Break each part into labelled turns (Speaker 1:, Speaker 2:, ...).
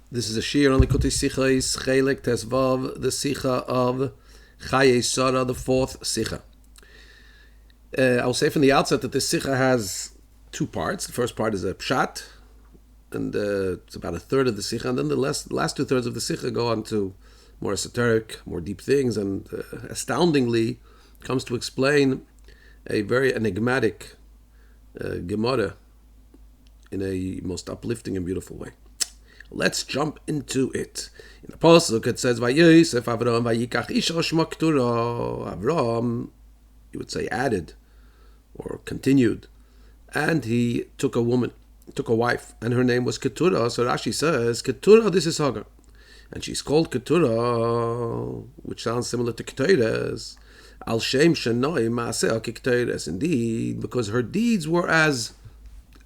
Speaker 1: This is a shir on the Kuti Sichais, Chelek Tesvav, the Sicha of Chayei Sara, the fourth Sicha. I'll say from the outset that this Sicha has two parts. The first part is a Pshat, and it's about a third of the Sicha, and then the last 2/3 of the Sicha go on to more esoteric, more deep things, and astoundingly comes to explain a very enigmatic Gemara in a most uplifting and beautiful way. Let's jump into it. In the pasuk it says, "Yosef Avram vayikach isha shma Keturah." Avram, you would say, added or continued, and he took a woman, took a wife, and her name was Keturah. So Rashi says, "Keturah, this is Hagar," and she's called Keturah, which sounds similar to Ketores. Al shem shenoi maaseh Ketores, indeed, because her deeds were as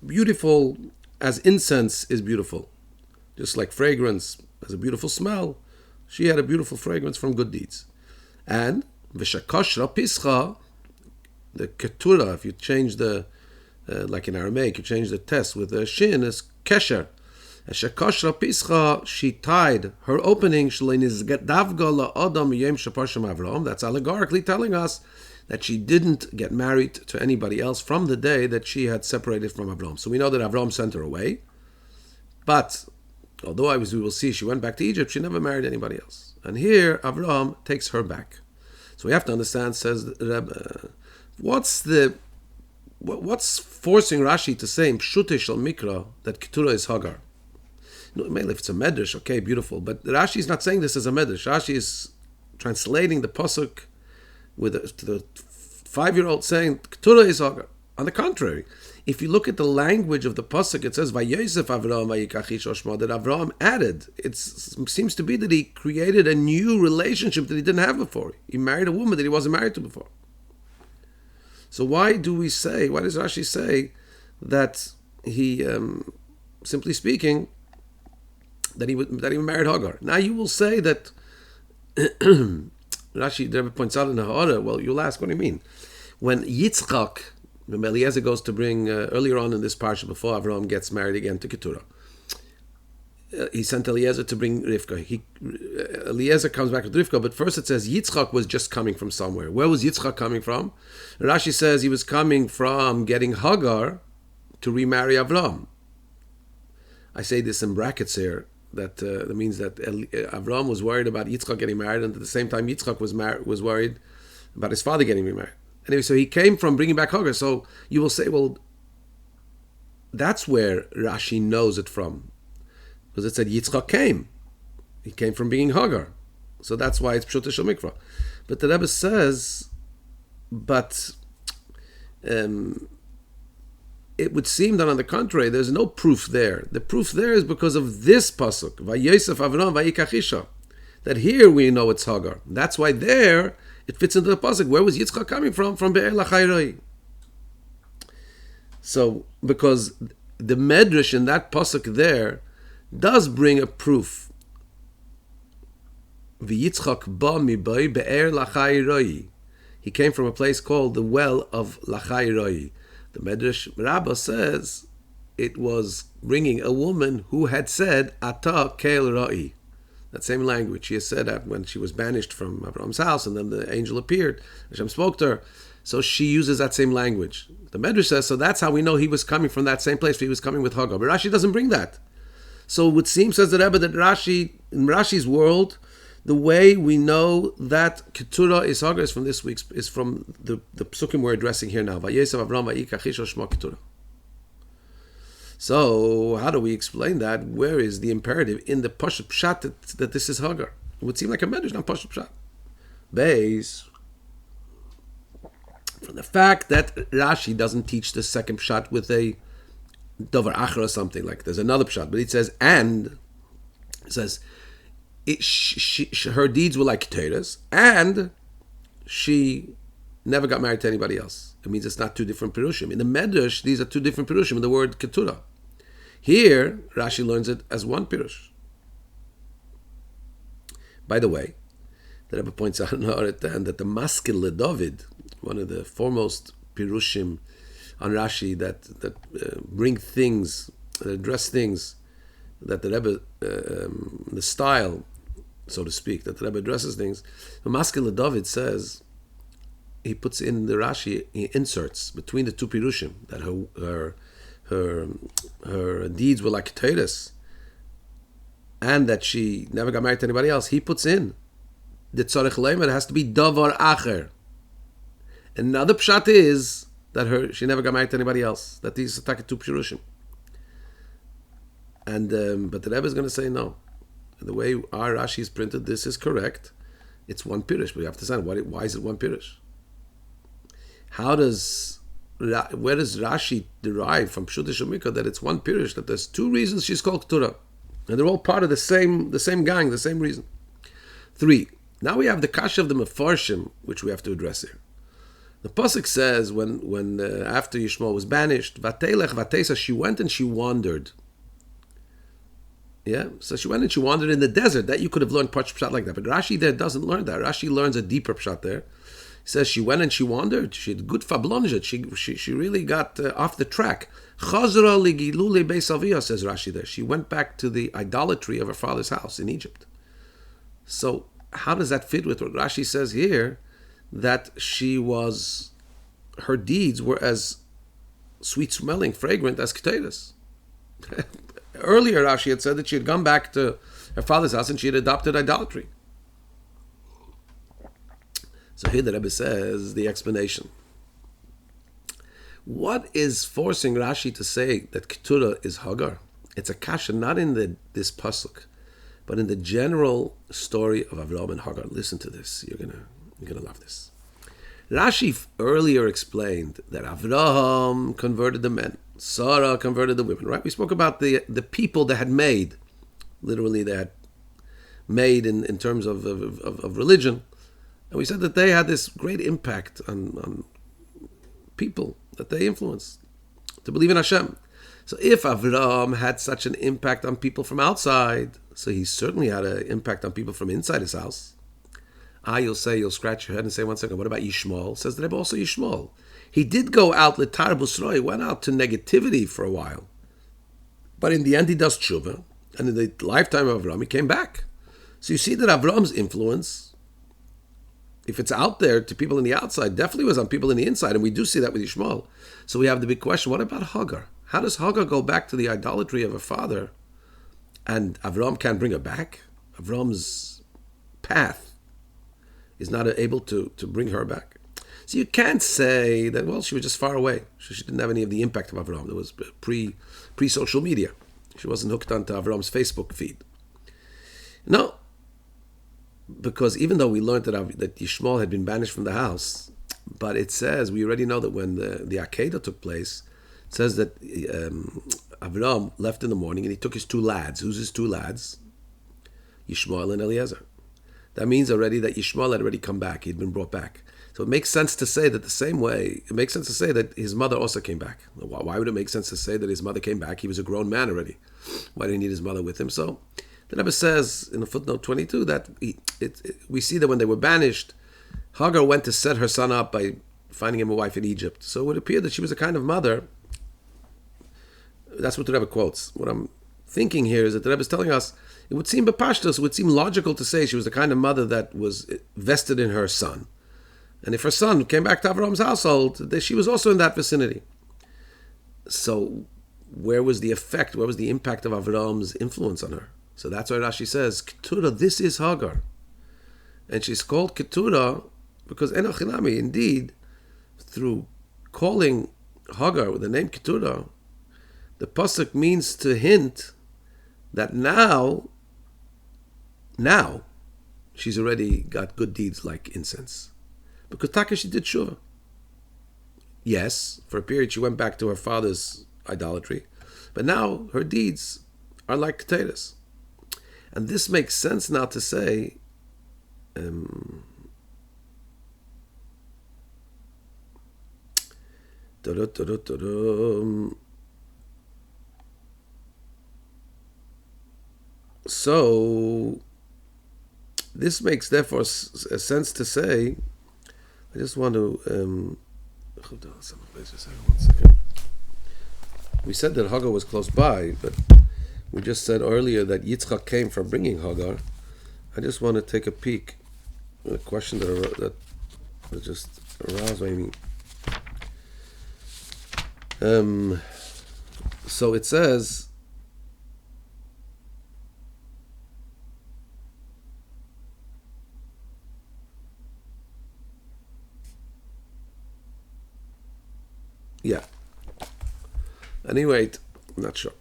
Speaker 1: beautiful as incense is beautiful. Just like fragrance has a beautiful smell, she had a beautiful fragrance from good deeds. And v'shakashra pischa, the keturah, if you change the, like in Aramaic, you change the test with the shin, is kesher. Shakashra pischa, she tied her opening, that's allegorically telling us that she didn't get married to anybody else from the day that she had separated from Avram. So we know that Avram sent her away, but although we will see she went back to Egypt, she never married anybody else. And here Avram takes her back. So we have to understand, says Rabbi, what's forcing Rashi to say in Pshutei Shel Mikra that Keturah is Hagar? No, if it's a medrash, okay, beautiful. But Rashi is not saying this as a medrash. Rashi is translating the pasuk with the 5-year-old saying Keturah is Hagar. On the contrary, if you look at the language of the pasuk, it says Yosef Avram vayikach isha shma, that Avram added. It seems to be that he created a new relationship that he didn't have before. He married a woman that he wasn't married to before. So why does Rashi say that he, simply speaking, that he married Hagar? Now you will say that Rashi, the Rabbi points out in the Ha'ara, well, you'll ask, what do you mean? When Yitzchak, when Eliezer goes to bring, earlier on in this parsha, before Avraham gets married again to Keturah, he sent Eliezer to bring Rivka. Eliezer comes back with Rivka, but first it says Yitzchak was just coming from somewhere. Where was Yitzchak coming from? Rashi says he was coming from getting Hagar to remarry Avram. I say this in brackets here, that means that Avram was worried about Yitzchak getting married, and at the same time Yitzchak was worried about his father getting remarried. Anyway, so he came from bringing back Hagar. So you will say, well, that's where Rashi knows it from, because it said Yitzchak came. He came from being Hagar. So that's why it's Pshutei Shel Mikra. But the Rebbe says, but it would seem that on the contrary, there's no proof there. The proof there is because of this pasuk, Yosef Avram vayikach isha, that here we know it's Hagar. That's why there it fits into the pasuk. Where was Yitzchak coming from? From Be'er Lachayei. So, because the medrash in that pasuk there does bring a proof. V'Yitzchak ba mibai Be'er Lachayei. He came from a place called the well of Lachayei. The Medrash Rabbi says it was bringing a woman who had said Ata Kel Ra'i. That same language she has said that when she was banished from Abraham's house, and then the angel appeared, Hashem spoke to her. So she uses that same language. The Medrash says, so that's how we know he was coming from that same place. He was coming with Hagar. But Rashi doesn't bring that. So it would seem, says the Rebbe, that Rashi, in Rashi's world, the way we know that Keturah is Hagar is from this week's, is from the psukim we're addressing here now. Vayosef Avram vayikach isha shma Keturah. So how do we explain that? Where is the imperative in the Pashup Pshat that this is Hagar? It would seem like a medrash, not Pashup Pshat. Base, from the fact that Rashi doesn't teach the second Pshat with a Dover Achra or something, like there's another Pshat, but it says, and it says, her deeds were like Ketores, and she never got married to anybody else. It means it's not two different Pirushim. In the Medrash, these are two different Pirushim in the word Keturah. Here, Rashi learns it as one Pirush. By the way, the Rebbe points out in Ha'aretan that the Maskil LeDavid, one of the foremost Pirushim on Rashi that bring things, that address things that the Rebbe, the style, so to speak, that the Rebbe addresses things. Maskele David says, he puts in the Rashi, he inserts between the two Pirushim, that her deeds were like Ketores, and that she never got married to anybody else. He puts in the Tzarech Leimer, it has to be Davar Acher. Another pshat is that she never got married to anybody else. That these attack two Pirushim. And but the Rebbe is going to say no. The way our Rashi is printed, this is correct. It's one Pirush, but you have to understand why is it one Pirush? Where does Rashi derive from Pshut Shemika that it's one Pirush, that there's two reasons she's called Keturah, and they're all part of the same gang, the same reason. 3. Now we have the kasha of the Mefarshim, which we have to address here. The pasuk says when after Yishmael was banished, Vatelech Vatesa, she went and she wandered. Yeah, so she went and she wandered in the desert. That you could have learned pshat like that, but Rashi there doesn't learn that. Rashi learns a deeper pshat there. He says she went and she wandered. She had good fablonjet. She really got off the track. Chazra ligilule beis aviyah, says Rashi there. She went back to the idolatry of her father's house in Egypt. So how does that fit with what Rashi says here? That her deeds were as sweet-smelling, fragrant as Ketores. Earlier, Rashi had said that she had gone back to her father's house and she had adopted idolatry. So here the Rebbe says the explanation. What is forcing Rashi to say that Keturah is Hagar? It's a kasha not in this pasuk, but in the general story of Avraham and Hagar. Listen to this. You're gonna love this. Rashi earlier explained that Avraham converted the men, Sara converted the women, right? We spoke about the people that had made, literally they had made in terms of religion, and we said that they had this great impact on people, that they influenced to believe in Hashem. So if Avraham had such an impact on people from outside, so he certainly had an impact on people from inside his house. You'll scratch your head and say, one second, what about Yishmael? Says the Rebbe also Yishmael. He did go out, L'tar Busra, he went out to negativity for a while. But in the end, he does tshuva. And in the lifetime of Avraham, he came back. So you see that Avraham's influence, if it's out there to people on the outside, definitely was on people on the inside. And we do see that with Yishmael. So we have the big question, what about Hagar? How does Hagar go back to the idolatry of her father? And Avraham can't bring her back? Avraham's path is not able to bring her back. So you can't say that, well, she was just far away. She didn't have any of the impact of Avraham. There was pre-social media. She wasn't hooked onto Avraham's Facebook feed. No, because even though we learned that Yishmael had been banished from the house, but it says, we already know that when the Akedah took place, it says that Avraham left in the morning and he took his two lads. Who's his two lads? Yishmael and Eliezer. That means already that Yishmael had already come back. He'd been brought back. So it makes sense to say that the same way, it makes sense to say that his mother also came back. Why would it make sense to say that his mother came back? He was a grown man already. Why did he need his mother with him? So the Rebbe says in footnote 22 that we see that when they were banished, Hagar went to set her son up by finding him a wife in Egypt. So it would appear that she was a kind of mother. That's what the Rebbe quotes. What I'm thinking here is that the Rebbe is telling us, it would seem bepashtos, it would seem logical to say she was the kind of mother that was vested in her son. And if her son came back to Avraham's household, she was also in that vicinity. So where was the effect, where was the impact of Avraham's influence on her? So that's why Rashi says, Keturah, this is Hagar. And she's called Keturah because Enochinami, indeed, through calling Hagar with the name Keturah, the pasuk means to hint that now she's already got good deeds like incense. Because Taka, she did tshuva. Yes, for a period she went back to her father's idolatry, but now her deeds are like potatoes. And this makes sense now to say, so this makes therefore a sense to say, I just want to one second. We said that Hagar was close by, but We just said earlier that Yitzchak came from bringing Hagar. I just want to take a peek at a question that just aroused me. So it says, yeah. Anyway, I'm not sure.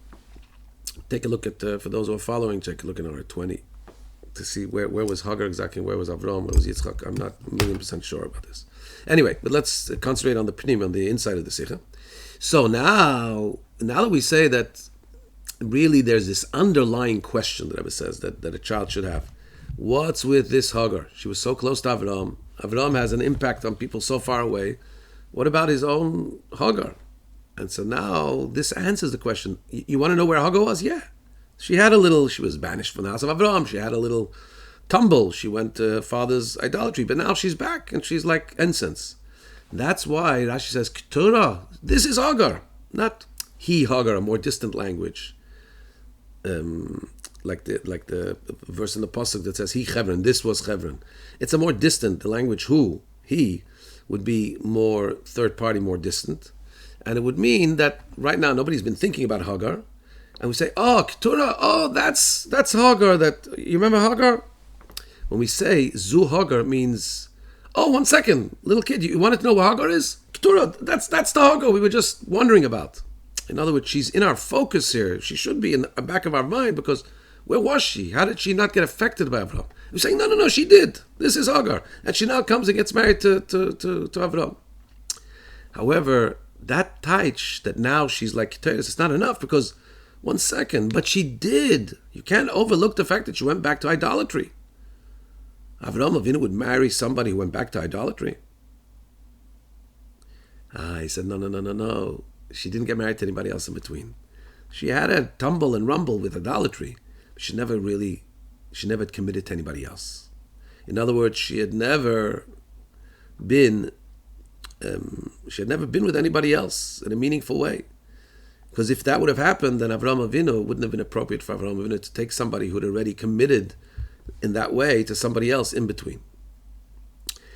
Speaker 1: Take a look at, for those who are following, take a look at number 20 to see where was Hagar exactly, where was Avram, where was Yitzchak. I'm not 1,000,000% sure about this. Anyway, but let's concentrate on the pnim, on the inside of the Sikha. So now that we say that really there's this underlying question that Rabbi says that a child should have. What's with this Hagar? She was so close to Avram. Avram has an impact on people so far away. What about his own Hagar? And so now this answers the question. You want to know where Hagar was? Yeah. She was banished from the house of Avram. She had a little tumble. She went to father's idolatry. But now she's back and she's like incense. That's why Rashi says, Keturah, this is Hagar. Not he, Hagar, a more distant language. Like the verse in the Pasuk that says, he Chevron, this was Chevron. It's a more distant, the language who, he, would be more third party, more distant. And it would mean that right now nobody's been thinking about Hagar. And we say, oh, Keturah, oh, that's Hagar. You remember Hagar? When we say Zu Hagar, it means, oh, 1 second, little kid, you wanted to know what Hagar is? Keturah, that's the Hagar we were just wondering about. In other words, she's in our focus here. She should be in the back of our mind because where was she? How did she not get affected by Avram? We're saying, no, she did. This is Hagar. And she now comes and gets married to Avram. However, that taich, that now she's like Keturah, it's not enough because, 1 second, but she did. You can't overlook the fact that she went back to idolatry. Avraham Avinu would marry somebody who went back to idolatry. He said, no. She didn't get married to anybody else in between. She had a tumble and rumble with idolatry, but she never committed to anybody else. In other words, she had never been with anybody else in a meaningful way. Because if that would have happened, then Avraham Avinu wouldn't have been appropriate for Avraham Avinu to take somebody who had already committed in that way to somebody else in between.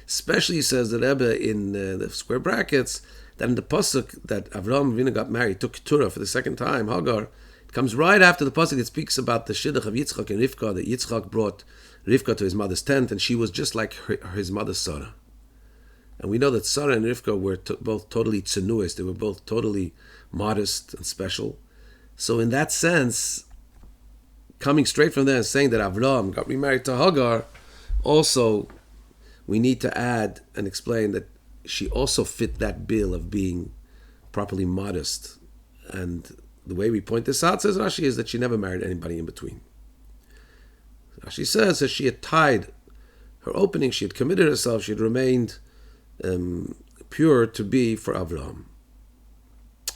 Speaker 1: Especially, says the Rebbe in the square brackets, that in the pasuk that Avraham Avinu got married, took Keturah for the second time, Hagar, it comes right after the pasuk that speaks about the shidduch of Yitzchak and Rivka, that Yitzchak brought Rivka to his mother's tent, and she was just like his mother Sara. And we know that Sara and Rivka were both totally tzenuis, they were both totally modest and special. So in that sense, coming straight from there and saying that Avram got remarried to Hagar, also we need to add and explain that she also fit that bill of being properly modest. And the way we point this out, says Rashi, is that she never married anybody in between. Rashi says that she had tied her opening, she had committed herself, she had remained pure to be for Avraham.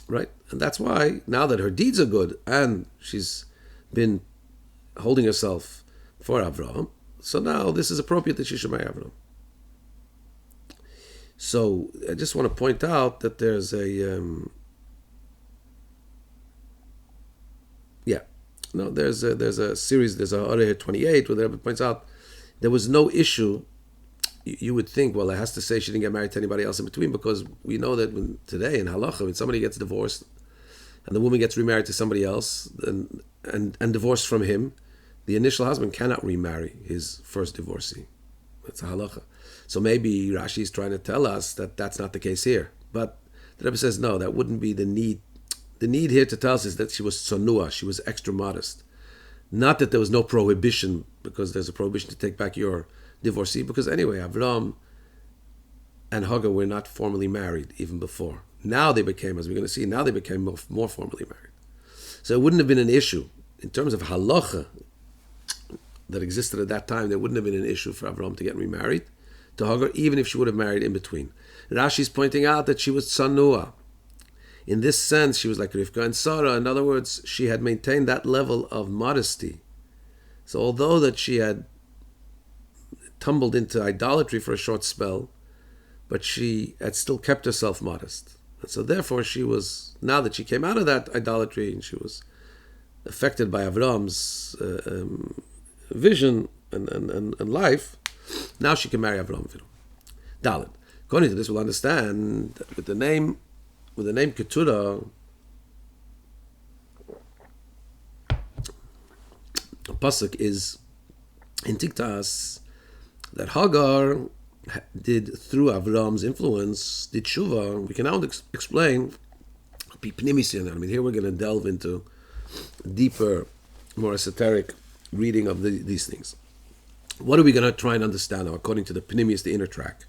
Speaker 1: Right? And that's why, now that her deeds are good and she's been holding herself for Avraham, so now this is appropriate that she should marry Avraham. So I just want to point out that there's there's a series, there's a Orah 28 where the Rebbe points out there was no issue. You would think, well, it has to say she didn't get married to anybody else in between, because we know that today in halacha, when somebody gets divorced and the woman gets remarried to somebody else and divorced from him, the initial husband cannot remarry his first divorcee. That's a halacha. So maybe Rashi is trying to tell us that that's not the case here. But the Rebbe says, no, that wouldn't be the need. The need here to tell us is that she was tzonua, she was extra modest. Not that there was no prohibition, because there's a prohibition to take back your divorcee, because anyway, Avram and Hagar were not formally married even before. Now they became, as we're going to see, more formally married. So it wouldn't have been an issue. In terms of halacha that existed at that time, there wouldn't have been an issue for Avram to get remarried to Hagar, even if she would have married in between. Rashi's pointing out that she was tzanua. In this sense, she was like Rivka and Sara. In other words, she had maintained that level of modesty. So although that she had tumbled into idolatry for a short spell, but she had still kept herself modest. And so therefore she was, now that she came out of that idolatry and she was affected by Avram's vision and life, now she can marry Avram Avinu. Dalit. According to this, we'll understand that with the name Keturah, pasuk is hinting to us that Hagar did, through Avram's influence, did tshuva. We can now explain. I mean, here we're going to delve into deeper, more esoteric reading of these things. What are we going to try and understand now, according to the Pnimius, the inner track?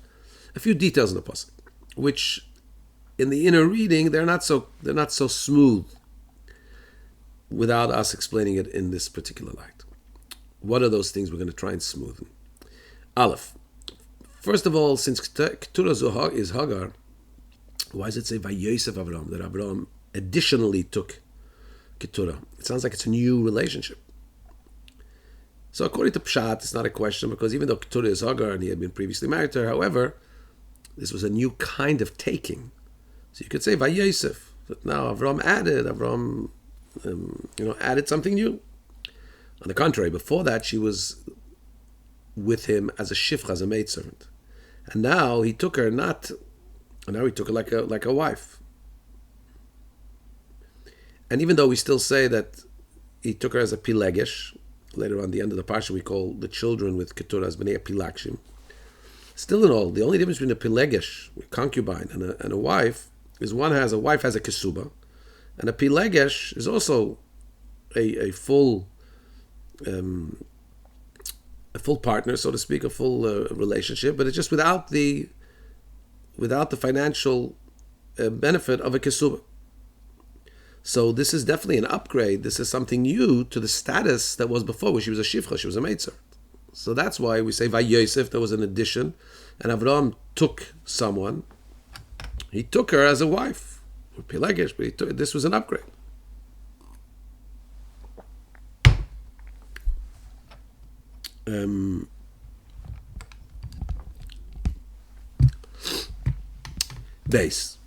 Speaker 1: A few details in the pasuk, which in the inner reading they're not so smooth without us explaining it in this particular light. What are those things we're going to try and smoothen? Aleph. First of all, since Keturah is Hagar, why does it say Yosef Avram, that Avram additionally took Keturah? It sounds like it's a new relationship. So according to Pshat, it's not a question, because even though Keturah is Hagar and he had been previously married to her, however, this was a new kind of taking. So you could say Yosef, that now Avram added something new. On the contrary, before that she was with him as a shifcha, as a maidservant, and now he took her like a wife. And even though we still say that he took her as a pilegesh, later on the end of the parsha we call the children with Keturah as bnei pilakshim. Still in all, the only difference between a pilegesh, a concubine, and a wife is a wife has a kesuba, and a pilegesh is also a full partner, so to speak, a full relationship, but it's just without the financial benefit of a kesuba. So this is definitely an upgrade. This is something new to the status that was before, where she was a shifcha, she was a maidservant. So that's why we say Yosef, there was an addition, and Avram took someone. He took her as a wife, Pilegesh, but this was an upgrade. Base.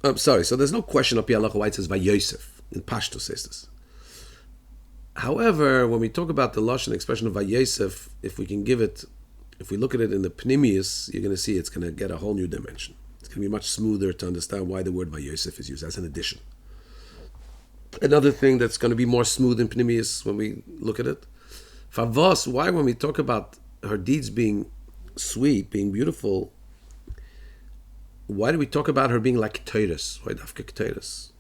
Speaker 1: I'm sorry, so there's no question of Pialacha why it says Yosef. In Pashto says this. However, when we talk about the Lashon expression of Yosef, if we look at it in the Pnimius, you're going to see it's going to get a whole new dimension. It's going to be much smoother to understand why the word Yosef is used as an addition. Another thing that's going to be more smooth in Pnimius when we look at it, Favos, why when we talk about her deeds being sweet, being beautiful, why do we talk about her being like Ketores? Why Dafka Ketores?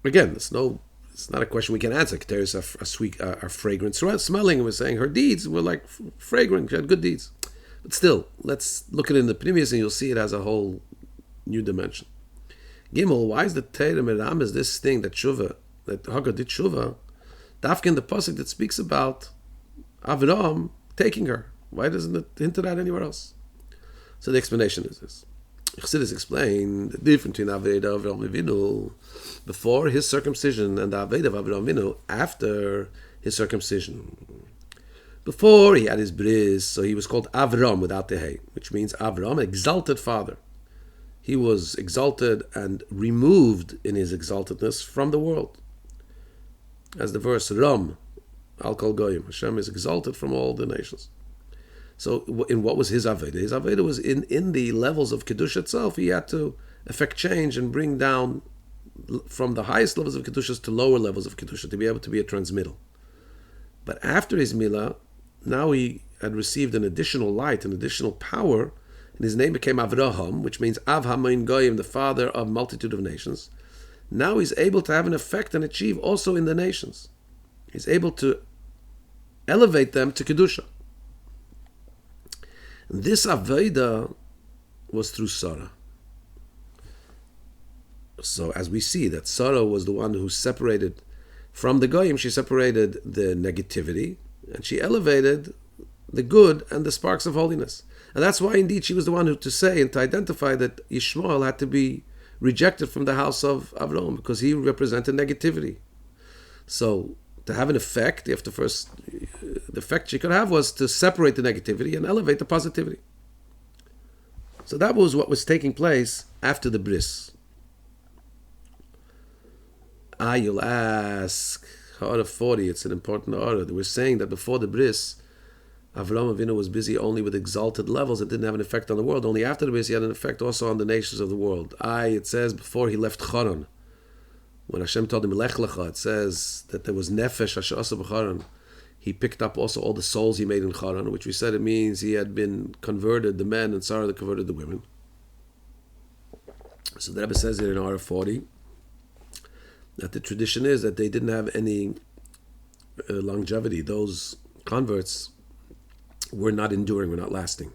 Speaker 1: Again, it's not a question we can answer. Ketores are sweet, are fragrant, smelling, and we're saying her deeds were like fragrant. She had good deeds. But still, let's look at it in the Pnimius and you'll see it has a whole new dimension. Gimel, why is the Torah Meram is this thing that Hagar did Tshuva, Dafka in the pasuk that speaks about Avram taking her? Why doesn't it hint at that anywhere else? So the explanation is this. Chassidus explained the difference between Aveda of Avram Avinu before his circumcision and the Aveda of Avram Avinu after his circumcision. Before he had his bris, so he was called Avram without the hay, which means Avram, exalted father. He was exalted and removed in his exaltedness from the world. As the verse Ram, Al Kol Goyim, Hashem is exalted from all the nations. So in what was his Aveda? His Aveda was in the levels of Kedusha itself. He had to effect change and bring down from the highest levels of Kedushas to lower levels of Kedusha to be able to be a transmittal. But after his Milah, now he had received an additional light, an additional power, and his name became Avraham, which means Av Hamoin Goyim, the father of multitude of nations. Now he's able to have an effect and achieve also in the nations. He's able to elevate them to Kedusha. This Aveda was through Sara. So as we see that Sara was the one who separated from the Goyim, she separated the negativity and she elevated the good and the sparks of holiness. And that's why indeed she was the one who to say and to identify that Ishmael had to be rejected from the house of Avram because he represented negativity. So to have an effect, you have to first, the effect she could have was to separate the negativity and elevate the positivity. So that was what was taking place after the bris. You'll ask, order 40, it's an important order. We're saying that before the bris, Avraham Avinu was busy only with exalted levels. It didn't have an effect on the world. Only after the bris, he had an effect also on the nations of the world. It says before he left Charan, when Hashem told him, Lech Lecha, it says that there was Nefesh Asher Asa B'Charan. He picked up also all the souls he made in Charan, which we said it means he had been converted, the men, and Sara that converted the women. So the Rebbe says here in R 40 that the tradition is that they didn't have any longevity. Those converts were not enduring, were not lasting.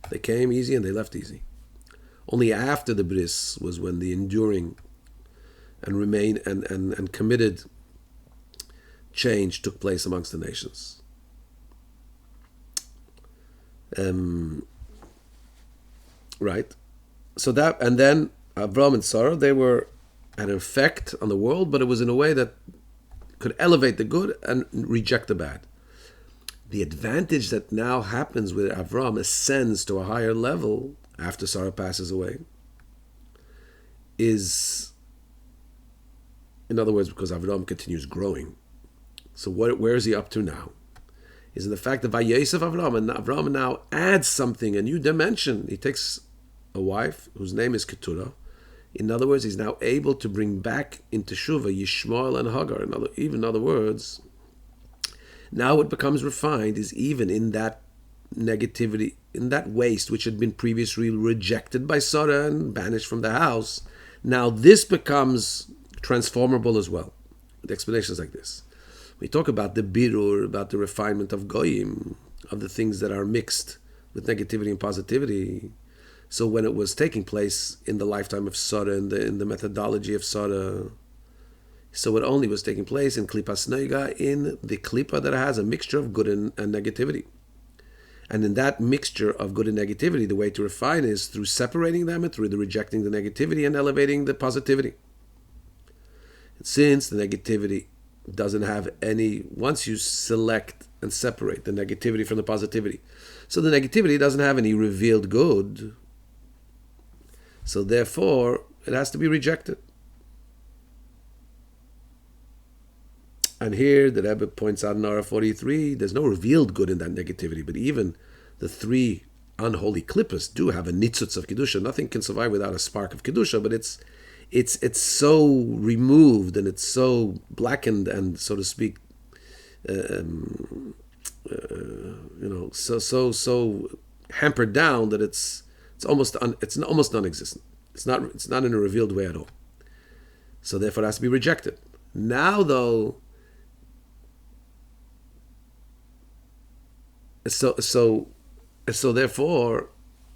Speaker 1: They came easy and they left easy. Only after the bris was when the enduring and remain and committed change took place amongst the nations. Right. So that, and then Avram and Sarah, they were had an effect on the world, but it was in a way that could elevate the good and reject the bad. The advantage that now happens with Avram ascends to a higher level after Sarah passes away is, in other words, because Avram continues growing. So where is he up to now? Is in the fact that by Yosef Avram, and Avram now adds something, a new dimension. He takes a wife whose name is Keturah. In other words, he's now able to bring back into Shuvah Yishmael and Hagar. In other words, now what becomes refined is even in that negativity, in that waste which had been previously rejected by Sara and banished from the house. Now this becomes transformable as well. The explanation is like this. We talk about the birur, about the refinement of goyim, of the things that are mixed with negativity and positivity. So when it was taking place in the lifetime of Sara, in the methodology of Sara, so it only was taking place in Klippas Noiga, in the Klippa that has a mixture of good and negativity. And in that mixture of good and negativity, the way to refine is through separating them and through the rejecting the negativity and elevating the positivity. And since the negativity doesn't have any, once you select and separate the negativity from the positivity, so the negativity doesn't have any revealed good, so therefore it has to be rejected. And here the Rebbe points out in Ara 43, there's no revealed good in that negativity, but even the three unholy klippas do have a nitzutz of kedusha. Nothing can survive without a spark of kedusha, but it's so removed and it's so blackened and, so to speak, so hampered down that it's almost non-existent. It's not in a revealed way at all. So therefore, it has to be rejected. Now, though, so therefore,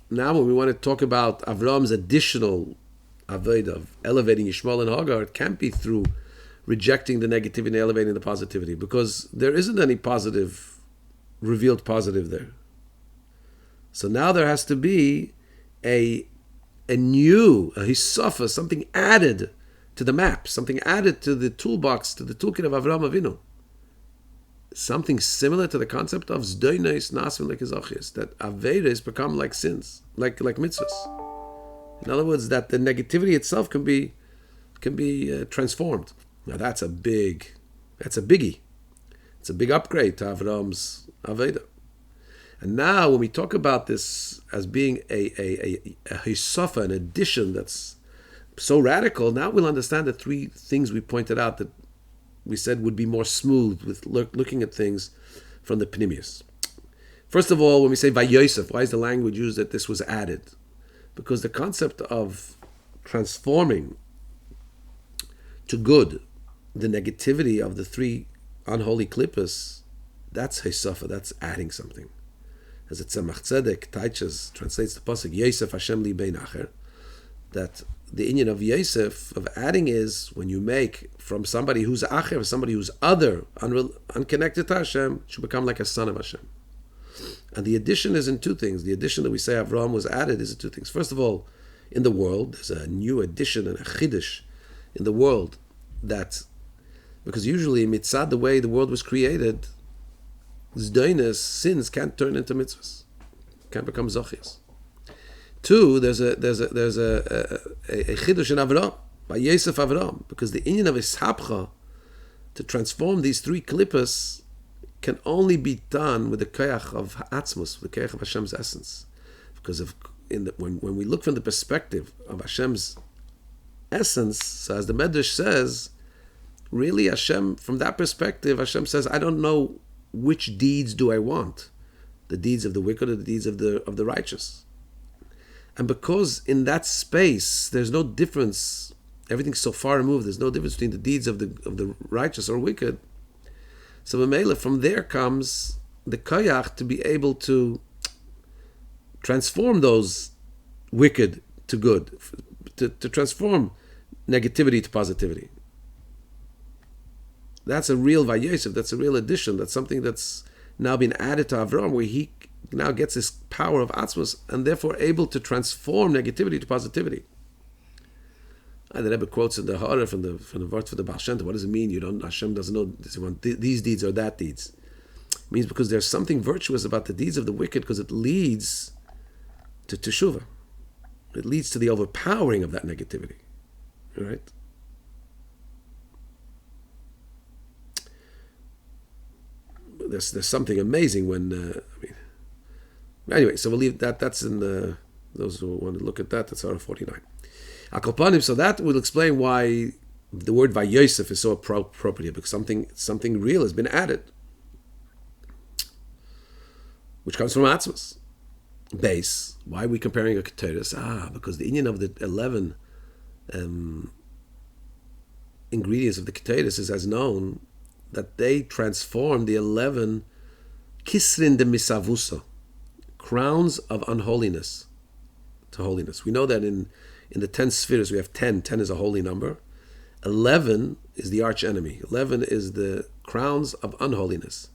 Speaker 1: now when we want to talk about Avram's additional avodah of elevating Yishmael and Hagar, it can't be through rejecting the negativity and elevating the positivity, because there isn't any revealed positive there. So now there has to be a new hisafa, something added to the map, something added to the toolbox, to the toolkit of Avraham Avinu. Something similar to the concept of zdoinos nasvin lekizachis, that avedas become like sins, like mitzvahs. In other words, that the negativity itself can be transformed. Now that's a biggie. It's a big upgrade to Avram's aveda. And now when we talk about this as being a hisafa, an addition that's so radical, now we'll understand the three things we pointed out that we said would be more smooth with looking at things from the Pnimius. First of all, when we say by Yosef, why is the language used that this was added? Because the concept of transforming to good the negativity of the three unholy klippas, that's hisafa, that's adding something. As it's Tzemach Tzedek teaches, translates the pasuk Yosef Hashem li bein acher, that the inyan of Yosef, of adding, is when you make from somebody who's acher, somebody who's other, unconnected to Hashem, should become like a son of Hashem. And the addition is in two things. The addition that we say Avraham was added is in two things. First of all, in the world, there's a new addition and a chiddush in the world, that, because usually mitzad, the way the world was created, zdoinos, sins can't turn into mitzvahs, can't become zochis. Two, there's a chidush in Avram by Yosef Avram, because the inyan of ishapcha to transform these three klippas can only be done with the koyach of ha'atzmus, the koyach of Hashem's essence. Because when we look from the perspective of Hashem's essence, so as the Medrash says, really Hashem, from that perspective, Hashem says, I don't know which deeds do I want, the deeds of the wicked or the deeds of the righteous. And because in that space there's no difference, everything's so far removed, there's no difference between the deeds of the righteous or wicked. So Mamela, from there comes the koyach to be able to transform those wicked to good, to transform negativity to positivity. That's a real Vayosef, that's a real addition, that's something that's now been added to Avram, where he now gets this power of Atzmos and therefore able to transform negativity to positivity. And the Rebbe quotes in the Hara from the Vart for the Baal Shem Tov, what does it mean? Hashem doesn't know these deeds or that deeds. It means because there's something virtuous about the deeds of the wicked, because it leads to teshuvah. It leads to the overpowering of that negativity. Right? There's something amazing when anyway, so we'll leave that. That's in the those who want to look at that. That's Sara 49. Akalpanim. So that will explain why the word Vayosef is so appropriate, because something real has been added, which comes from Atzmos. Base. Why are we comparing a Keteris? Because the inyan of the 11 ingredients of the Keteris is as known that they transform the 11 kisrin de misavusa, crowns of unholiness, to holiness. We know that in the 10 spheres we have 10. 10 is a holy number. 11 is the arch enemy. 11 is the crowns of unholiness.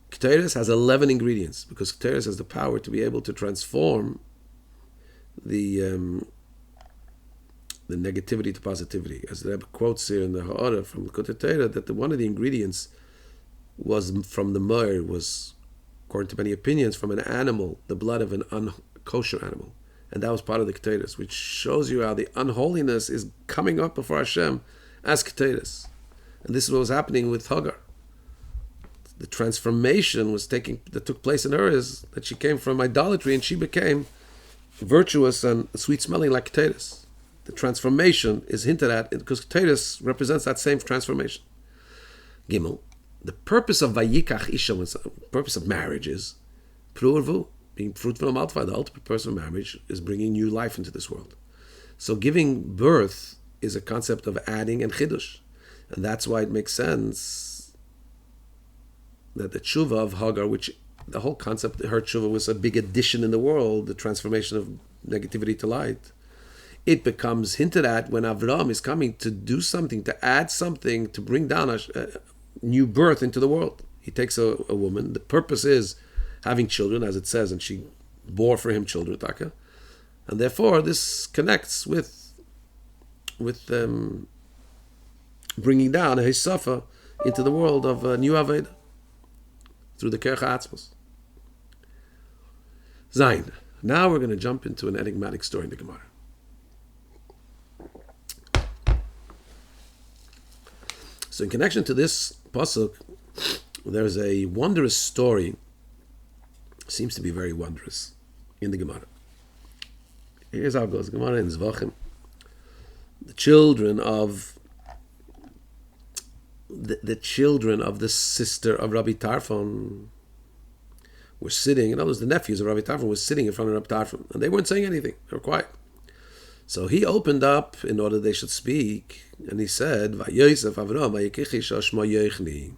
Speaker 1: Keteris has 11 ingredients, because Keteris has the power to be able to transform the negativity to positivity. As the Rebbe quotes here in the Ha'ara from the Kotetera, that one of the ingredients was from the Meir, was, according to many opinions, from an animal, the blood of an unkosher animal. And that was part of the Keteris, which shows you how the unholiness is coming up before Hashem as Keteris. And this is what was happening with Hagar. The transformation that took place in her is that she came from idolatry and she became virtuous and sweet-smelling like Keteris. The transformation is hinted at because Keteris represents that same transformation. Gimel, the purpose of Vayikach Isha, the purpose of marriage is Prurvu, being fruitful and multiply. The ultimate purpose of marriage is bringing new life into this world. So giving birth is a concept of adding and chidush. And that's why it makes sense that the tshuva of Hagar, which the whole concept of her tshuva was a big addition in the world, the transformation of negativity to light, it becomes hinted at when Avram is coming to do something, to add something, to bring down a new birth into the world. He takes a woman. The purpose is having children, as it says, and she bore for him children, Taka. And therefore, this connects with bringing down a Hisafa into the world of new Aveda through the Kercha Atzmos. Zayin. Now we're going to jump into an enigmatic story in the Gemara. So in connection to this pasuk, there's a wondrous story, seems to be very wondrous, in the Gemara. Here's how it goes. Gemara in Zvachim. The children of the sister of Rabbi Tarfon were sitting, in other words, the nephews of Rabbi Tarfon were sitting in front of Rabbi Tarfon, and they weren't saying anything. They were quiet. So he opened up in order they should speak, and he said, Yosef Avram Vayikichi Shma Yochni.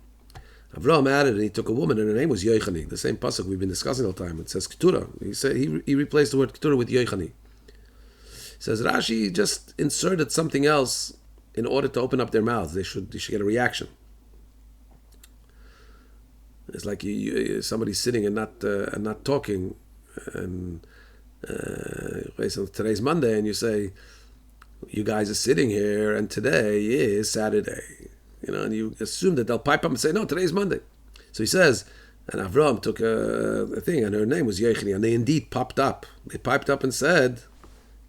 Speaker 1: Avram added, and he took a woman, and her name was Yochani. The same pasuk we've been discussing all the time. It says Keturah. He said he replaced the word Keturah with Yochani. He says Rashi just inserted something else in order to open up their mouths. They should get a reaction. It's like somebody's sitting and not talking, and so today's Monday, and you say, you guys are sitting here, and today is Saturday, and you assume that they'll pipe up and say, no, today's Monday. So he says, And Avram took a thing, and her name was Yechini, and they indeed popped up. They piped up and said,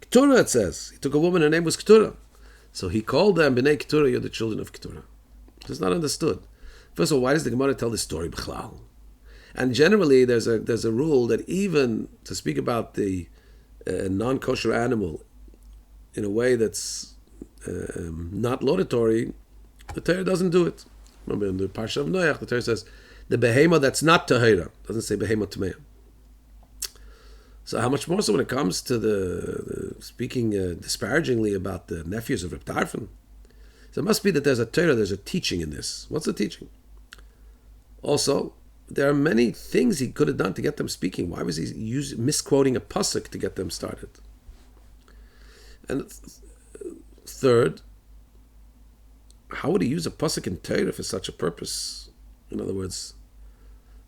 Speaker 1: Keturah, it says. He took a woman, her name was Keturah. So he called them, B'nai Keturah, you're the children of Keturah. It's not understood. First of all, why does the Gemara tell this story, B'chlal? And generally, there's a rule that even to speak about the non-kosher animal in a way that's not laudatory, the Torah doesn't do it. Remember in the Parsha of Noach, the Torah says, the behema that's not tahira, doesn't say behema tameya. So how much more so when it comes to the speaking disparagingly about the nephews of Reb Tarfon? So it must be that there's a Torah, there's a teaching in this. What's the teaching? Also, there are many things he could have done to get them speaking. Why was he misquoting a pasuk to get them started? And third, how would he use a pasuk in Torah for such a purpose? In other words,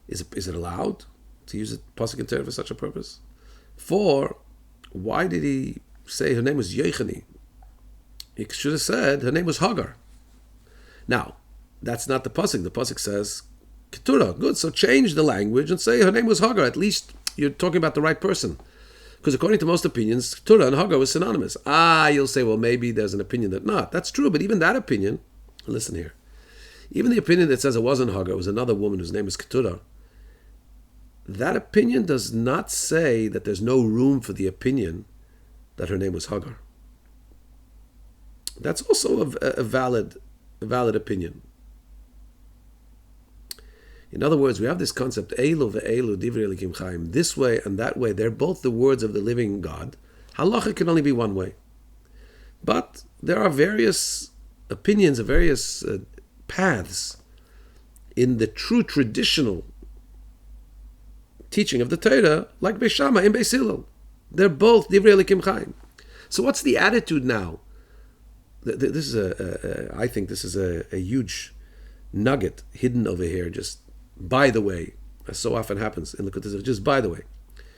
Speaker 1: is it allowed to use a pasuk in Torah for such a purpose? 4, why did he say her name was Yechini? He should have said her name was Hagar. Now, that's not the pasuk. The pasuk says Keturah. Good, so change the language and say her name was Hagar. At least you're talking about the right person. Because according to most opinions, Keturah and Hagar was synonymous. You'll say, well, maybe there's an opinion that not. That's true, but even that opinion, listen here, even the opinion that says it wasn't Hagar, it was another woman whose name is Keturah, that opinion does not say that there's no room for the opinion that her name was Hagar. That's also a valid opinion. In other words, we have this concept, Eilu ve'eilu divrei Elokim Chaim, this way and that way, they're both the words of the living God. Halacha can only be one way. But there are various opinions, various paths in the true traditional teaching of the Torah, like Beis Shammai and Beis Hillel. They're both Divrei Elokim Chaim. So what's the attitude now? This is I think this is a huge nugget hidden over here, just by the way, as so often happens in Likutei Zechariah, just by the way.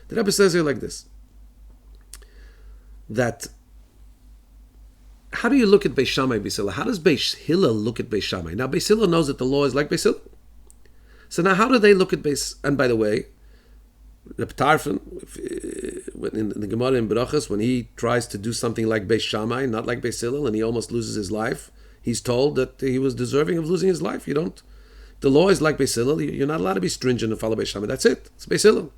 Speaker 1: The Rabbi says here like this, that how do you look at Beis Shammai, Beis Hillel? How does Beis Hillel look at Beis Shammai? Now, Beis Hillel knows that the law is like Beis Hillel. So now how do they look at Beis... And by the way, Reb Tarfon, in the Gemara in Berachos, when he tries to do something like Beis Shammai, not like Beis Hillel, and he almost loses his life, he's told that he was deserving of losing his life. You don't... The law is like Beis Hillel. You're not allowed to be stringent and follow Beis Shammai. That's it. It's Beis Hillel.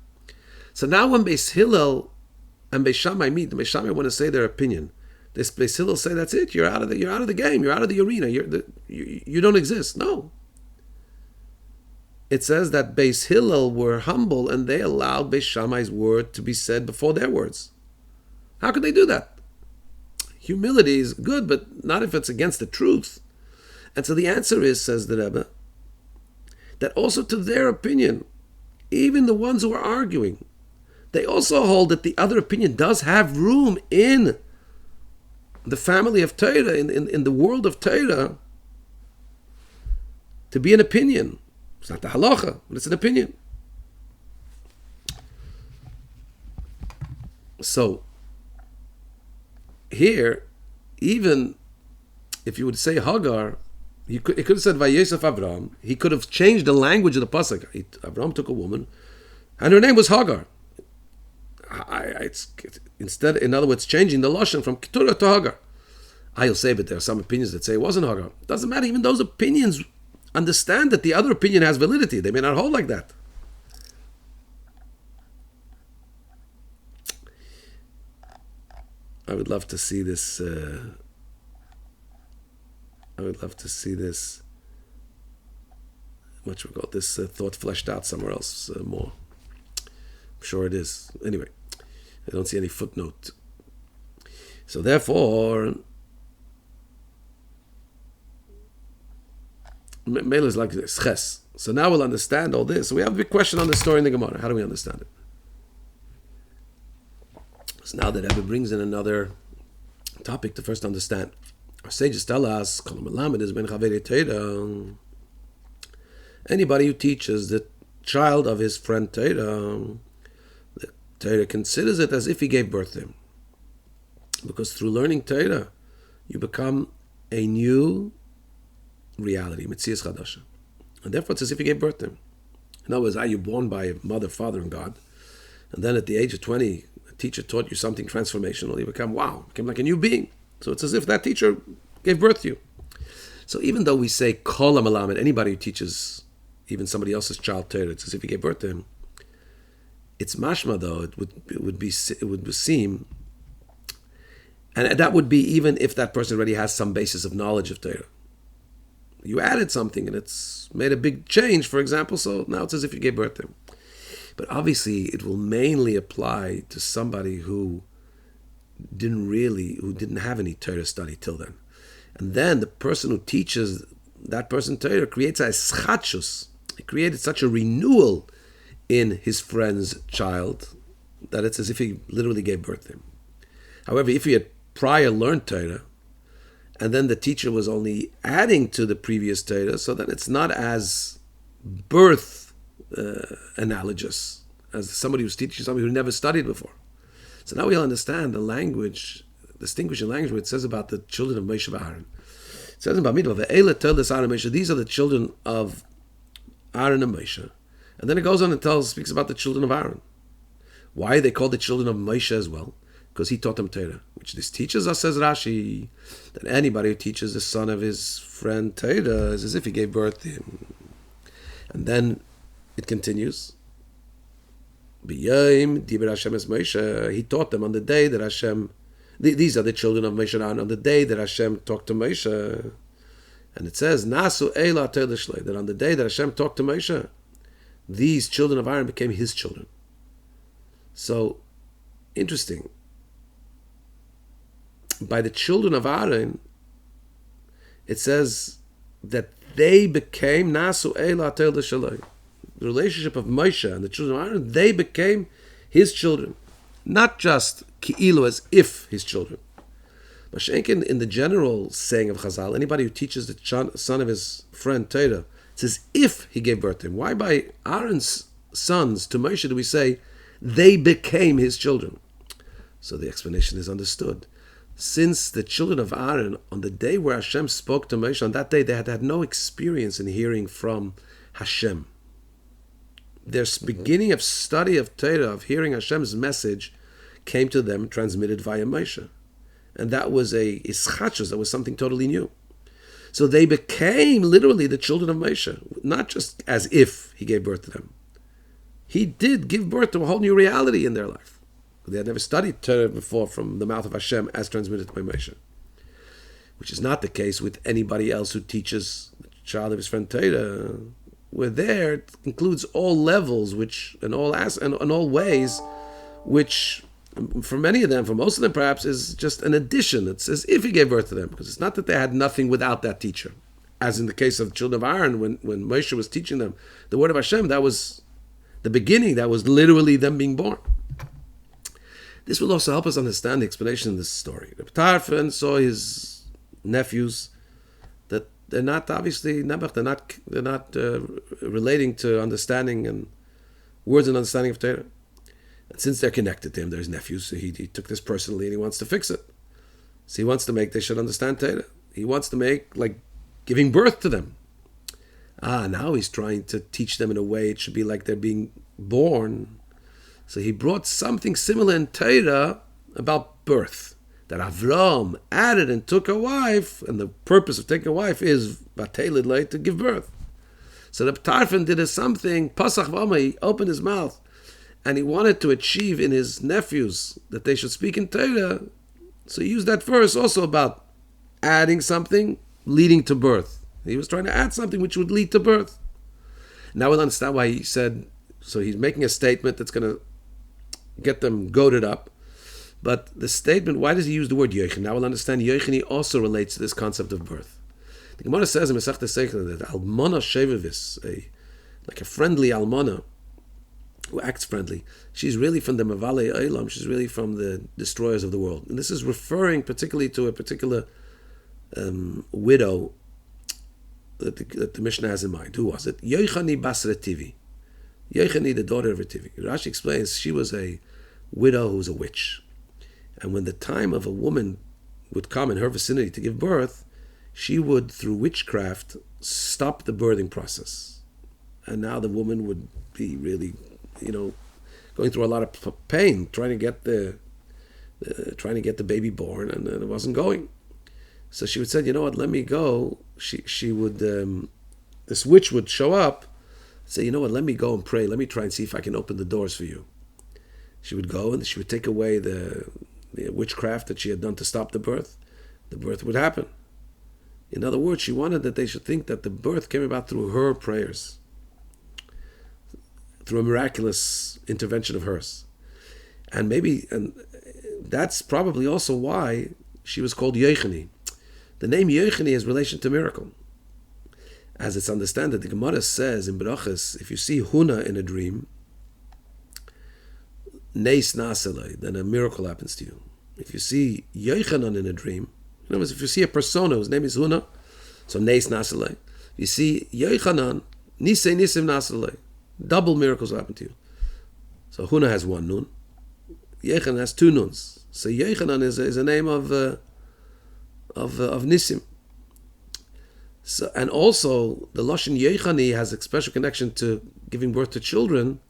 Speaker 1: So now when Beis Hillel and Beis Shammai meet, the Beis Shammai want to say their opinion. This Beis Hillel say, that's it. You're out of the game. You're out of the arena. You don't exist. No. It says that Beis Hillel were humble and they allowed Beis Shammai's word to be said before their words. How could they do that? Humility is good, but not if it's against the truth. And so the answer is, says the Rebbe, that also to their opinion, even the ones who are arguing, they also hold that the other opinion does have room in the family of Torah, in the world of Torah, to be an opinion. It's not the halacha, but it's an opinion. So, here, even if you would say Hagar, it could have said Vayosef Avram. He could have changed the language of the pasuk. Avram took a woman, and her name was Hagar. Instead, in other words, changing the lashon from Keturah to Hagar. I'll say, but there are some opinions that say it wasn't Hagar. It doesn't matter. Even those opinions understand that the other opinion has validity. They may not hold like that. I would love to see this. What we call this thought fleshed out somewhere else more. I'm sure it is. Anyway, I don't see any footnote. So therefore, Mela is like this. Ches. So now we'll understand all this. So we have a big question on the story in the Gemara. How do we understand it? So now that Rabbi brings in another topic to first understand. Our sages tell us, anybody who teaches the child of his friend Torah, the Torah considers it as if he gave birth to him. Because through learning Torah, you become a new reality, Metzias Chadasha. And therefore it's as if he gave birth to him. In other words, are you born by a mother, father, and God? And then at the age of 20, a teacher taught you something transformational. You become like a new being. So it's as if that teacher gave birth to you. So even though we say kol hamalamed, anybody who teaches even somebody else's child Torah, it's as if he gave birth to him. It's mashma though. It would seem, and that would be even if that person already has some basis of knowledge of Torah. You added something and it's made a big change, for example. So now it's as if you gave birth to him. But obviously, it will mainly apply to somebody who didn't have any Torah study till then. And then the person who teaches that person Torah creates a eschatshus. He created such a renewal in his friend's child that it's as if he literally gave birth to him. However, if he had prior learned Torah, and then the teacher was only adding to the previous Torah, so then it's not as birth analogous as somebody who's teaching somebody who never studied before. So now we'll understand the language, distinguishing language, where it says about the children of Moshe and Aaron. It says about Moshe, these are the children of Aaron and Moshe. And then it goes on and speaks about the children of Aaron. Why are they called the children of Moshe as well? Because he taught them Torah, which this teaches us, says Rashi, that anybody who teaches the son of his friend Torah is as if he gave birth to him. And then it continues. He taught them on the day that Hashem, these are the children of Moshe and Aaron, on the day that Hashem talked to Moshe. And it says, Nasu Eila Teilishlei, that on the day that Hashem talked to Moshe, these children of Aaron became his children. So, interesting. By the children of Aaron, it says that they became Nasu Eila Teilishlei. The relationship of Moshe and the children of Aaron, they became his children. Not just ki'ilu, as if his children. But Shenkin, in the general saying of Chazal, anybody who teaches the son of his friend Torah, it's as if he gave birth to him. Why by Aaron's sons to Moshe do we say, they became his children? So the explanation is understood. Since the children of Aaron, on the day where Hashem spoke to Moshe, on that day they had no experience in hearing from Hashem. Their beginning of study of Torah, of hearing Hashem's message, came to them transmitted via Moshe. And that was a ischachus, that was something totally new. So they became literally the children of Moshe, not just as if he gave birth to them. He did give birth to a whole new reality in their life. They had never studied Torah before from the mouth of Hashem as transmitted by Moshe. Which is not the case with anybody else who teaches the child of his friend Torah. Where there it includes all levels, which and all ways, which for many of them, for most of them perhaps, is just an addition. It's as if he gave birth to them, because it's not that they had nothing without that teacher. As in the case of the children of Aaron, when Moshe was teaching them the word of Hashem, that was the beginning, that was literally them being born. This will also help us understand the explanation of this story. Rabbi Tarfon saw his nephews, that they're not obviously nebuch, they're not relating to understanding and words and understanding of Torah. And since they're connected to him, they're his nephews, so he took this personally and he wants to fix it. So he wants to make they should understand Torah. He wants to make like giving birth to them. Now he's trying to teach them in a way it should be like they're being born. So he brought something similar in Torah about birth, that Avram added and took a wife, and the purpose of taking a wife is batelid to give birth. So the Tarfon did something, Pasach V'Ama, he opened his mouth, and he wanted to achieve in his nephews that they should speak in Torah. So he used that verse also about adding something leading to birth. He was trying to add something which would lead to birth. Now we'll understand why he said, so he's making a statement that's going to get them goaded up. But the statement, why does he use the word Yoichin? Now we'll understand Yoichini also relates to this concept of birth. The Gemara says in Masechta Seichel that Almana Shevavis, like a friendly Almana, who acts friendly, she's really from the Mavale Eilam, she's really from the destroyers of the world. And this is referring particularly to a particular widow that the Mishnah has in mind. Who was it? Yoichani Bas Retivi. Yoichani, the daughter of Retivi. Rashi explains she was a widow who was a witch. And when the time of a woman would come in her vicinity to give birth, she would, through witchcraft, stop the birthing process. and now the woman would be really, going through a lot of pain trying to get the baby born, and it wasn't going. So she would say, you know what, let me go. She would, this witch would show up, say, you know what, let me go and pray. Let me try and see if I can open the doors for you. She would go and she would take away the witchcraft that she had done to stop the birth. The birth would happen. In other words, she wanted that they should think that the birth came about through her prayers, through a miraculous intervention of hers. And that's probably also why she was called Yochani. The name Yochani is relation to miracle. As it's understood, the Gemara says in Berachos, if you see Huna in a dream, Neis Naselei, then a miracle happens to you. If you see Yochanan in a dream, in other words, if you see a persona whose name is Huna, so Neis Naselei. If you see Yochanan, Nisei Nisim Naselei, double miracles will happen to you. So Huna has one nun, Yochanan has two nuns. So Yochanan is a name of Nisim. So, and also the Lashon Yochani has a special connection to giving birth to children.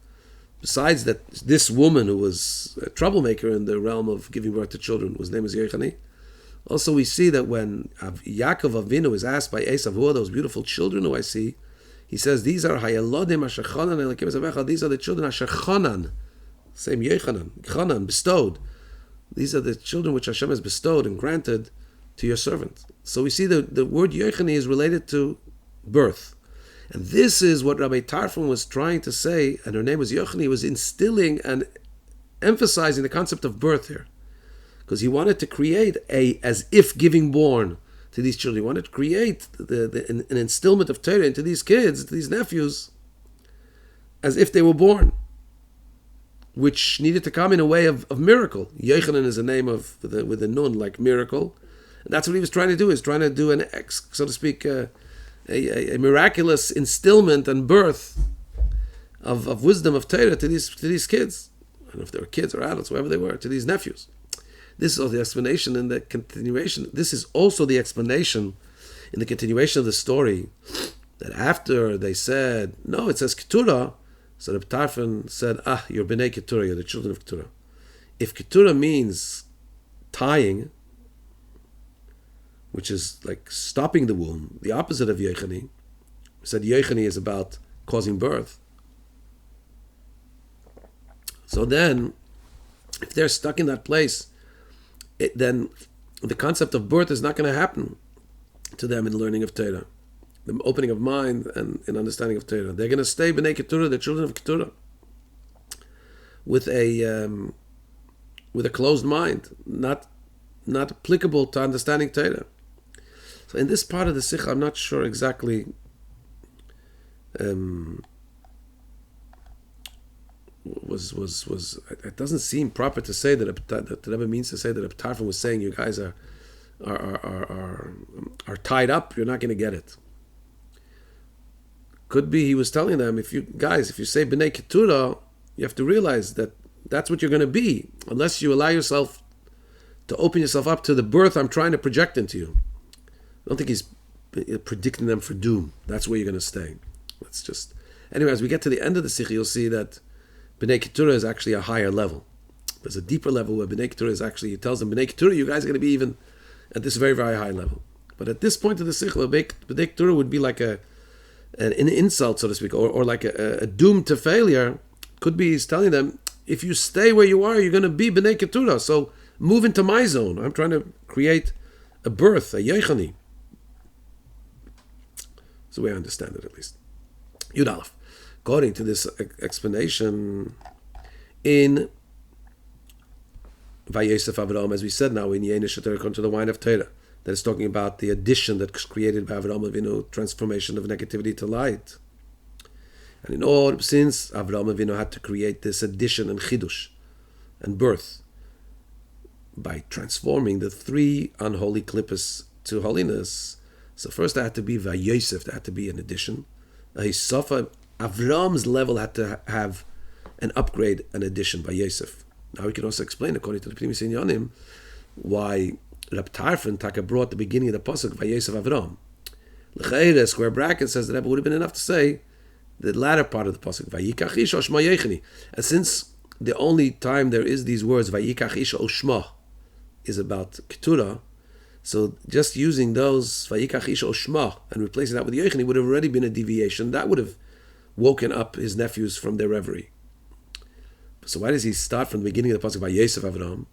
Speaker 1: Besides that, this woman who was a troublemaker in the realm of giving birth to children, whose name is Yochani. Also, we see that when Yaakov Avinu is asked by Esav, who are those beautiful children who I see? He says, these are Hayelodim Asher Chonan Elokim Zavecha. These are the children Asher Chonan, same Yochanan, Chonan, bestowed. These are the children which Hashem has bestowed and granted to your servant. So we see the word Yochani is related to birth. And this is what Rabbi Tarfon was trying to say, and her name was Yochani, was instilling and emphasizing the concept of birth here. Because he wanted to create as if giving born to these children. He wanted to create an instillment of Torah into these kids, to these nephews, as if they were born, which needed to come in a way of miracle. Yochanan is a name with a nun, like miracle. And that's what he was trying to do. He's trying to do so to speak, a miraculous instillment and birth of wisdom of Torah to these kids. I don't know if they were kids or adults, whoever they were, to these nephews. This is all the explanation in the continuation. This is also the explanation in the continuation of the story, that after they said, no, it says Keturah, so Reb Tarfon said, you're B'nai Keturah, you're the children of Keturah. If Keturah means tying, which is like stopping the womb, the opposite of Yochani, said Yochani is about causing birth. So then, if they're stuck in that place, then the concept of birth is not going to happen to them in the learning of Torah, the opening of mind and in understanding of Torah. They're going to stay B'nai Keturah, the children of Keturah, with a closed mind, not applicable to understanding Torah. So in this part of the Sikha, I'm not sure exactly it doesn't seem proper to say that the Rebbe means to say that Reb Tarfon was saying you guys are tied up, you're not going to get it. Could be he was telling them, if you say B'nai Keturah, you have to realize that that's what you're going to be, unless you allow yourself to open yourself up to the birth I'm trying to project into you. I don't think he's predicting them for doom. That's where you're going to stay. Anyway, as we get to the end of the Sikh, you'll see that B'nai Keturah is actually a higher level. There's a deeper level where B'nai Keturah is actually, he tells them, B'nai Keturah, you guys are going to be even at this very, very high level. But at this point of the Sikh, B'nai Keturah would be like an insult, so to speak, or like a doom to failure. Could be he's telling them, if you stay where you are, you're going to be B'nai Keturah. So move into my zone. I'm trying to create a birth, a Yochani. That's the way I understand it, at least. Yud Aleph. According to this explanation, in Yosef Avraham, as we said now, in Yenish according to the wine of Torah, that is talking about the addition that's created by Avraham Avinu, transformation of negativity to light. And in all, since Avraham Avinu had to create this addition and chidush and birth by transforming the three unholy klippas to holiness, so first there had to be Yosef, there had to be an addition. Avram's level had to have an upgrade, an addition by Yosef. Now we can also explain, according to the Pnimis Inyanim, why Reb Tarfon Taka brought the beginning of the pasuk by Yosef Avram. L'chayre, square bracket says that it would have been enough to say the latter part of the pasuk, Vayikach Ish Oshma Yechini. And since the only time there is these words, Vayikach Ish Oshma, is about Keturah, so just using those, Vayikach Ish Oshma, and replacing that with Yechini would have already been a deviation. That would have woken up his nephews from their reverie. So why does he start from the beginning of the pasuk by Yosef Avram?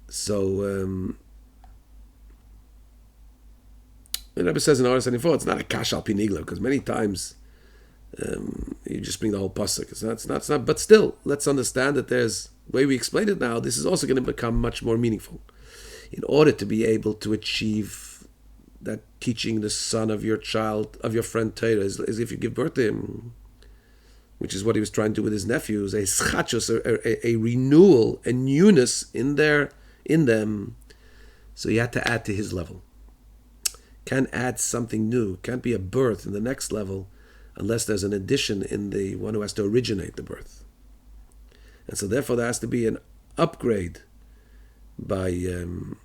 Speaker 1: So the Rabbi says in Aras 74, it's not a kash al pinigla, because many times you just bring the whole pasuk. It's not. But still, let's understand that there's the way we explain it now. This is also going to become much more meaningful. In order to be able to achieve that, teaching the son of your child, of your friend Torah, is if you give birth to him, which is what he was trying to do with his nephews, a schachos, a renewal, a newness in them. So he had to add to his level. Can't add something new. Can't be a birth in the next level unless there's an addition in the one who has to originate the birth. And so therefore there has to be an upgrade by Avram,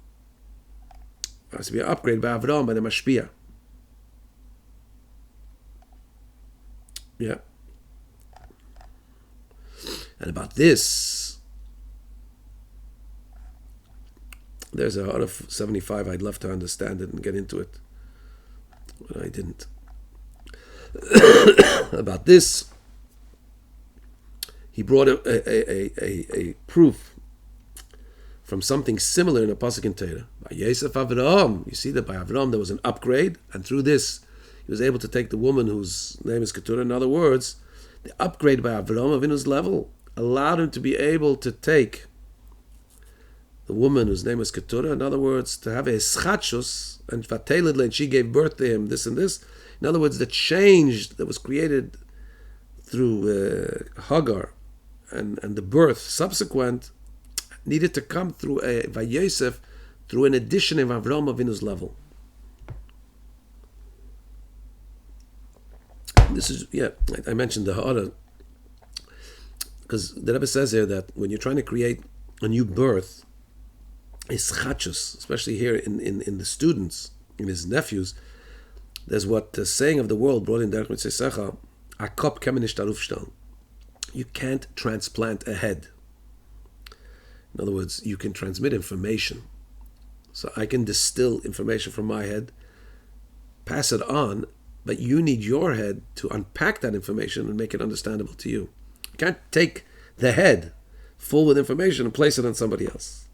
Speaker 1: by the Mashpia. Yeah. And about this, there's a lot of 75. I'd love to understand it and get into it, but I didn't. About this, he brought a proof from something similar in a pasuk in Torah. By Yosef Avram, you see that by Avram there was an upgrade, and through this he was able to take the woman whose name is Keturah. In other words, the upgrade by Avram Avinu's level allowed him to be able to take the woman whose name is Keturah. In other words, to have a schachus, and Vatelidle, and she gave birth to him, this and this. In other words, the change that was created through Hagar and the birth subsequent needed to come through by Yosef, through an addition of Avram Avinu's level. This is, I mentioned the Ha'ara, because the Rebbe says here that when you're trying to create a new birth, a schachus, especially here in the students, in his nephews, there's what the saying of the world brought in Derech Mitzvah Secha, Akop kemenish tarufstal. You can't transplant a head. In other words, you can transmit information. So I can distill information from my head, pass it on, but you need your head to unpack that information and make it understandable to you. You can't take the head full with information and place it on somebody else.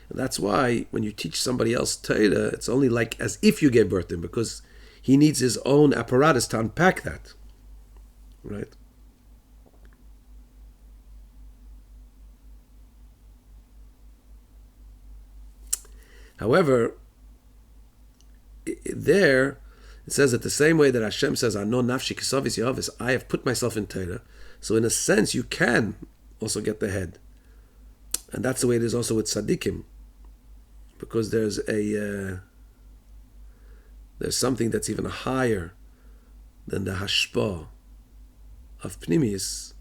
Speaker 1: And that's why when you teach somebody else Torah, it's only like as if you gave birth to him, because he needs his own apparatus to unpack that. Right? However, there it says that the same way that Hashem says, "Ano nafshi kisavis yavis," I have put myself in Torah. So in a sense, you can also get the head, and that's the way it is also with tzaddikim, because there's something that's even higher than the hashpah of pnimis,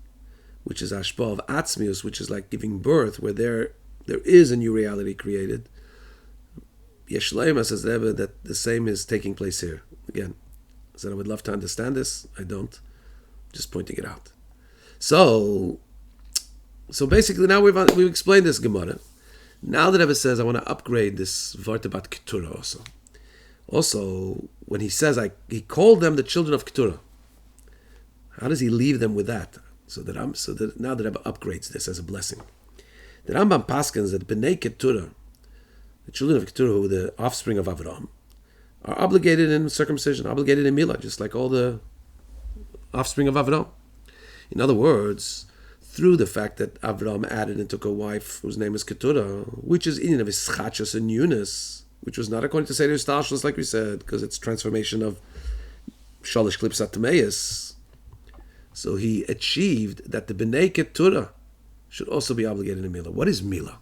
Speaker 1: which is hashpah of atzmius, which is like giving birth, where there is a new reality created. Yeshleima says that the same is taking place here. Again, I said I would love to understand this. I don't. Just pointing it out. So basically now we've explained this Gemara. Now the Rebbe says I want to upgrade this vart about Keturah also. Also, when he says he called them the children of Keturah, how does he leave them with that? So that now the Rebbe upgrades this as a blessing. The Rambam paskins that Bnei Keturah, the children of Keturah, who are the offspring of Avram, are obligated in circumcision, obligated in milah, just like all the offspring of Avram. In other words, through the fact that Avram added and took a wife whose name is Keturah, which is in of his schachos and newness, which was not according to Seder Stalshus, like we said, because it's transformation of Shalish Klipsat Tameis. So he achieved that the Bnei Keturah should also be obligated in milah. What is milah?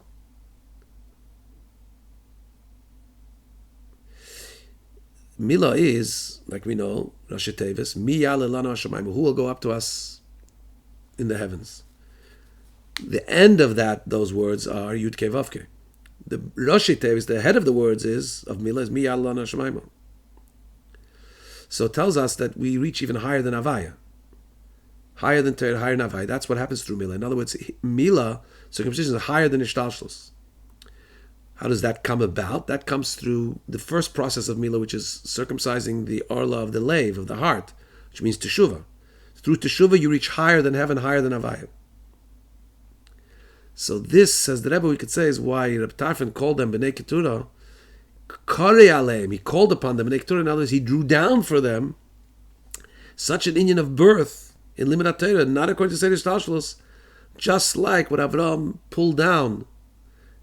Speaker 1: Milah is, like we know, Rashi Tevis, Mi Ya'aleh Lanu Hashamayim, who will go up to us in the heavens. The end of those words are Yud Kei Vav Kei. The Rashi Tevis, the head of the words of Milah is Mi Ya'aleh Lanu Hashamayim. So it tells us that we reach even higher than Avaya. Higher than Torah, higher than Avaya. That's what happens through Mila. In other words, Mila, circumcision, is higher than Ishtalshlus. How does that come about? That comes through the first process of Mila, which is circumcising the Orla of the Lev, of the heart, which means Teshuvah. Through Teshuvah, you reach higher than heaven, higher than Avaya. So this, says the Rebbe, we could say, is why Reb Tarfon called them B'nai Keturah. Karei Aleim, he called upon them. B'nai Keturah, in other words, he drew down for them such an inyan of birth in Limud HaTorah, not according to Seder Shtalshlus, just like what Avraham pulled down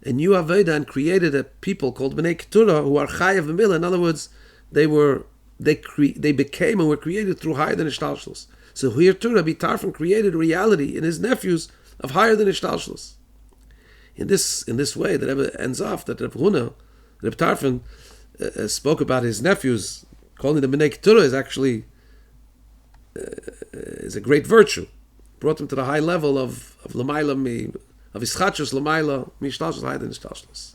Speaker 1: a new Aveda and created a people called B'nai Keturah who are Chayav V'Milah. In other words, they became and were created through higher than Ishtalshlus. So here too, Rabbi Tarfon created a reality in his nephews of higher than Ishtalshlus. In this way, the Rebbe ends off that Rabbi Tarfon spoke about his nephews, calling them B'nai Keturah is actually is a great virtue. Brought them to the high level of Lamaila of Ischachus Lamaila Mishtalshlus higher than Ishtalshlus.